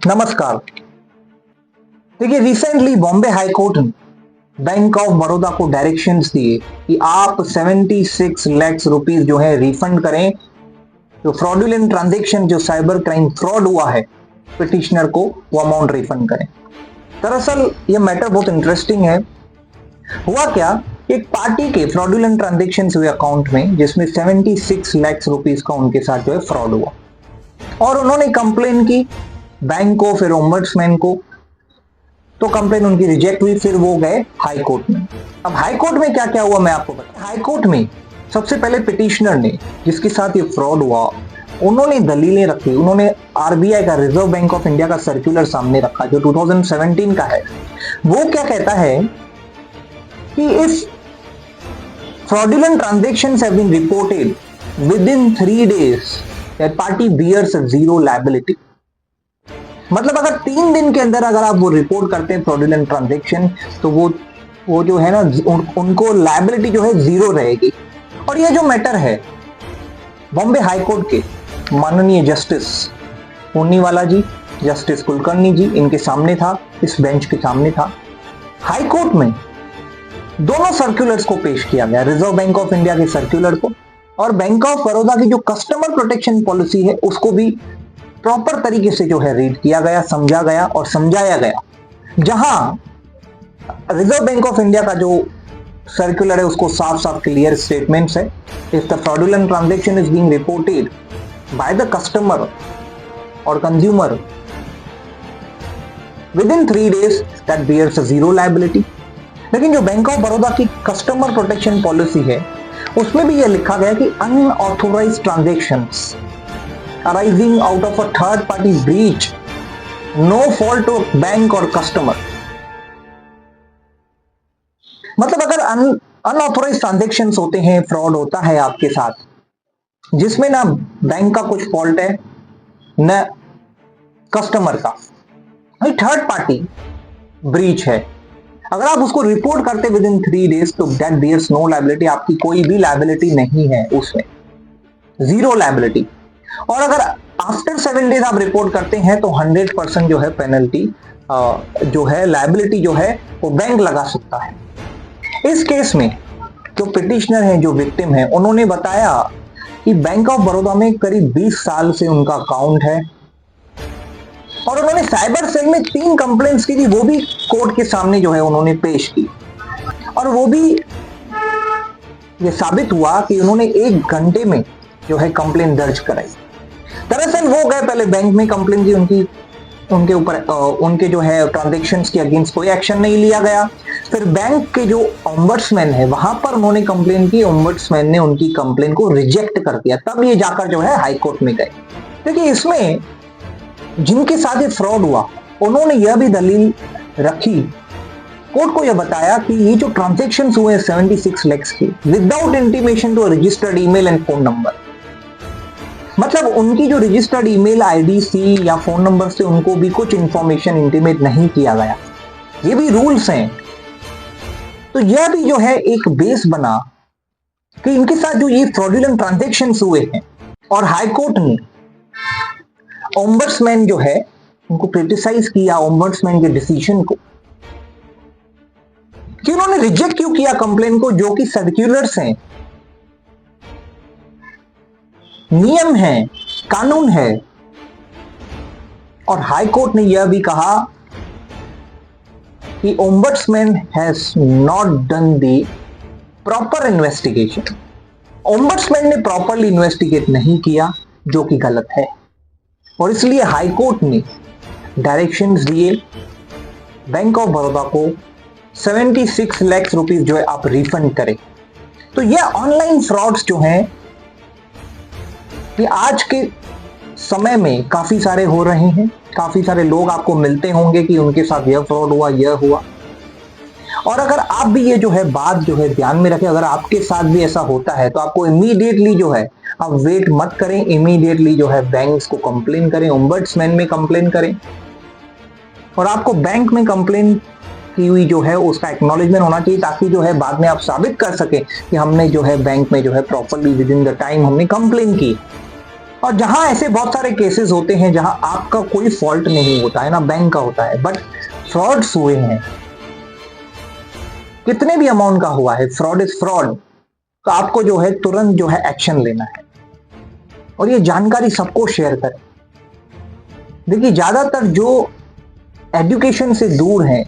नमस्कार। देखिए, recently Bombay high court ने बैंक ऑफ बड़ौदा को डायरेक्शंस दिए कि आप 76 लाख रुपीस जो है रिफंड करें, जो फ्रॉडुलेंट ट्रांजैक्शन, जो साइबर क्राइम फ्रॉड हुआ है पिटिशनर को, वो अमाउंट रिफंड करें। दरअसल ये मैटर बहुत इंटरेस्टिंग है। हुआ क्या, एक पार्टी के फ्रॉडुलेंट ट्रांजैक्शन हुए अकाउंट में, जिसमें 76 लाख रुपीस का उनके साथ जो है फ्रॉड हुआ, और उन्होंने कंप्लेन की बैंक को, फिर ओम्बड्समैन को। तो कंप्लेन उनकी रिजेक्ट हुई, फिर वो गए हाई कोर्ट में। अब हाई कोर्ट में क्या क्या हुआ मैं आपको बता। हाई कोर्ट में सबसे पहले पिटिशनर ने, जिसके साथ ये फ्रॉड हुआ, उन्होंने दलीलें रखी। उन्होंने आरबीआई का, रिजर्व बैंक ऑफ इंडिया का सर्कुलर सामने रखा, जो 2017 का है। वो क्या कहता है कि if fraudulent transactions have been reported within 3 days, that party bears a zero liability। मतलब अगर 3 दिन के अंदर अगर आप वो रिपोर्ट करते हैं फ्रॉडुलेंट ट्रांजैक्शन, तो वो जो है ना, उनको लायबिलिटी जो है जीरो रहेगी। और ये जो मैटर है बॉम्बे हाई कोर्ट के माननीय जस्टिस पूर्णिवाला जी, जस्टिस कुलकर्णी जी, इनके सामने था, इस बेंच के सामने था। हाई कोर्ट में दोनों सर्कुलर्स को पेश किया गया, रिजर्व बैंक ऑफ इंडिया के सर्कुलर को और बैंक ऑफ बड़ौदा की जो कस्टमर प्रोटेक्शन पॉलिसी है उसको भी प्रॉपर तरीके से जो है रीड किया गया, समझा गया और समझाया गया। जहां रिजर्व बैंक ऑफ इंडिया का जो सर्कुलर है उसको साफ साफ क्लियर स्टेटमेंट्स है, if the fraudulent transaction is being reported by the customer और consumer within 3 days, that bears a zero liability. लेकिन जो बैंक ऑफ बड़ौदा की कस्टमर प्रोटेक्शन पॉलिसी है उसमें भी यह लिखा गया कि unauthorised transactions arising out of a third party breach, no fault of bank or customer। मतलब अगर अनऑथोराइज्ड ट्रांजैक्शंस होते हैं, फ्रॉड होता है आपके साथ, जिसमें ना बैंक का कुछ फॉल्ट है न कस्टमर का, थर्ड पार्टी ब्रीच है, अगर आप उसको रिपोर्ट करते विद इन 3 days, तो दैट बियर्स नो लायबिलिटी। आपकी कोई भी लायबिलिटी नहीं है उसमें, जीरो लायबिलिटी। और अगर आफ्टर 7 days आप रिपोर्ट करते हैं तो 100% जो है पेनल्टी, जो है लायबिलिटी जो है वो बैंक लगा सकता है। इस केस में जो पिटिशनर है, जो विक्टिम है, उन्होंने बताया कि बैंक ऑफ बड़ौदा में करीब 20 साल से उनका अकाउंट है और उन्होंने साइबर सेल में 3 कंप्लेंट्स की थी, वो भी कोर्ट के सामने जो है उन्होंने पेश की। और वो भी ये साबित हुआ कि उन्होंने 1 घंटे में जो है कंप्लेंट दर्ज कराई। दरअसल वो गए, पहले बैंक में कंप्लेंट की, उनके ऊपर उनके जो है ट्रांजैक्शंस के अगेंस्ट कोई एक्शन नहीं लिया गया। फिर बैंक के जो ओम्बड्समैन है वहां पर उन्होंने कंप्लेंट की, ओम्बड्समैन ने उनकी कंप्लेंट को रिजेक्ट कर दिया, तब ये जाकर जो है हाई कोर्ट में गए। देखिए, इसमें जिनके साथ ये फ्रॉड हुआ उन्होंने यह भी दलील रखी, कोर्ट को यह बताया कि ये जो ट्रांजैक्शंस हुए 76 lakhs के, without intimation to registered email and phone number, मतलब उनकी जो रजिस्टर्ड ईमेल आईडी सी या फोन नंबर से उनको भी कुछ इंफॉर्मेशन इंटीमेट नहीं किया गया। ये भी रूल्स हैं। तो यह भी जो है एक बेस बना कि इनके साथ जो ये फ्रॉडुलेंट ट्रांजैक्शंस हुए हैं, और हाई कोर्ट ने ओम्बड्समैन जो है उनको क्रिटिसाइज किया, ओम्बड्समैन के डिसीजन को, कि उन्होंने रिजेक्ट क्यों किया कंप्लेन को, जो कि सर्कुलर्स हैं, नियम है, कानून है। और हाई कोर्ट ने यह भी कहा कि ombudsman has not done the proper investigation. Ombudsman ने प्रॉपरली इन्वेस्टिगेट नहीं किया, जो कि गलत है, और इसलिए हाई कोर्ट ने डायरेक्शंस दिए बैंक ऑफ बड़ौदा को 76 लाख रुपीस जो है आप रिफंड करें। तो यह ऑनलाइन फ्रॉड्स जो हैं ये आज के समय में काफी सारे हो रहे हैं। काफी सारे लोग आपको मिलते होंगे कि उनके साथ यह फ्रॉड हुआ, यह हुआ। और अगर आप भी ये जो है बात जो है ध्यान में रखें, अगर आपके साथ भी ऐसा होता है तो आपको इमीडिएटली जो है, आप वेट मत करें, इमीडिएटली जो है बैंक्स को कंप्लेन करें, ओम्बड्समैन में कंप्लेन करें। और आपको बैंक में कंप्लेन की हुई जो है उसका एक्नॉलेजमेंट होना चाहिए, ताकि जो है बाद में आप साबित कर सके कि हमने जो है बैंक में जो है properly with in the time हमने कंप्लेन की। और जहां ऐसे बहुत सारे केसेस होते हैं जहां आपका कोई फॉल्ट नहीं होता है, ना बैंक का होता है, बट फ्रॉड्स हुए हैं, कितने भी अमाउंट का हुआ है, फ्रॉड इज फ्रॉड, तो आपको जो है तुरंत जो है एक्शन लेना है और ये जानकारी सबको शेयर करें। देखिए, ज्यादातर जो एजुकेशन से दूर हैं,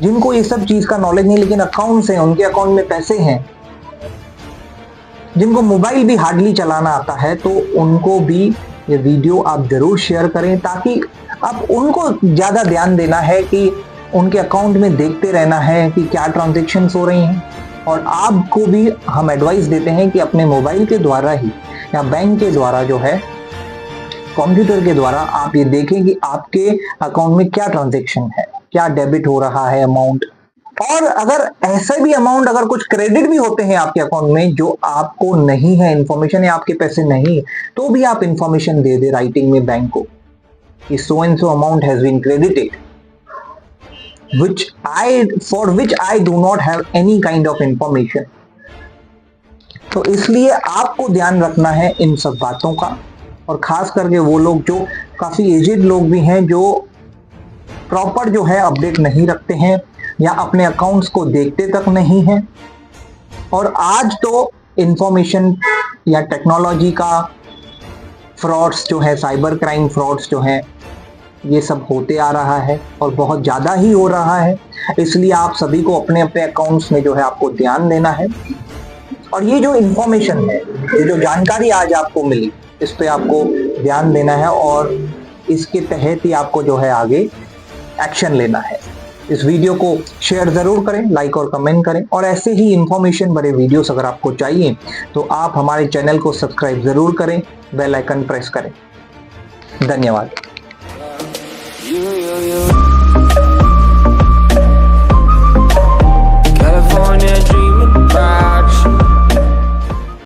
जिनको ये सब चीज का नॉलेज नहीं, लेकिन अकाउंट्स हैं, उनके अकाउंट में पैसे हैं, जिनको मोबाइल भी हार्डली चलाना आता है, तो उनको भी ये वीडियो आप जरूर शेयर करें, ताकि आप उनको ज्यादा ध्यान देना है कि उनके अकाउंट में देखते रहना है कि क्या ट्रांजैक्शंस हो रही हैं। और आपको भी हम एडवाइस देते हैं कि अपने मोबाइल के द्वारा ही या बैंक के द्वारा जो है, कंप्यूटर के द्वारा आप ये देखें कि आपके अकाउंट में क्या ट्रांजैक्शन है, क्या डेबिट हो रहा है अमाउंट। और अगर ऐसे भी अमाउंट, अगर कुछ क्रेडिट भी होते हैं आपके अकाउंट में जो आपको नहीं है इंफॉर्मेशन, या आपके पैसे नहीं, तो भी आप इंफॉर्मेशन दे दे राइटिंग में बैंक को कि so and so amount has been credited, for which I do not have any kind of information। तो इसलिए आपको ध्यान रखना है इन सब बातों का, और खास करके वो लोग जो काफी एजेड लोग भी हैं, जो प्रॉपर जो है अपडेट नहीं रखते हैं या अपने अकाउंट्स को देखते तक नहीं हैं। और आज तो इंफॉर्मेशन या टेक्नोलॉजी का फ्रॉड्स जो है, साइबर क्राइम फ्रॉड्स जो है, ये सब होते आ रहा है और बहुत ज़्यादा ही हो रहा है। इसलिए आप सभी को अपने अपने अकाउंट्स में जो है आपको ध्यान देना है। और ये जो इंफॉर्मेशन है, ये जो जानकारी आज आपको मिली, इस पे आपको ध्यान देना है और इसके तहत ही आपको जो है आगे एक्शन लेना है। इस वीडियो को शेयर ज़रूर करें, लाइक और कमेंट करें, और ऐसे ही इंफॉर्मेशन भरे वीडियोस अगर आपको चाहिए तो आप हमारे चैनल को सब्सक्राइब ज़रूर करें, बेल आइकन प्रेस करें। धन्यवाद।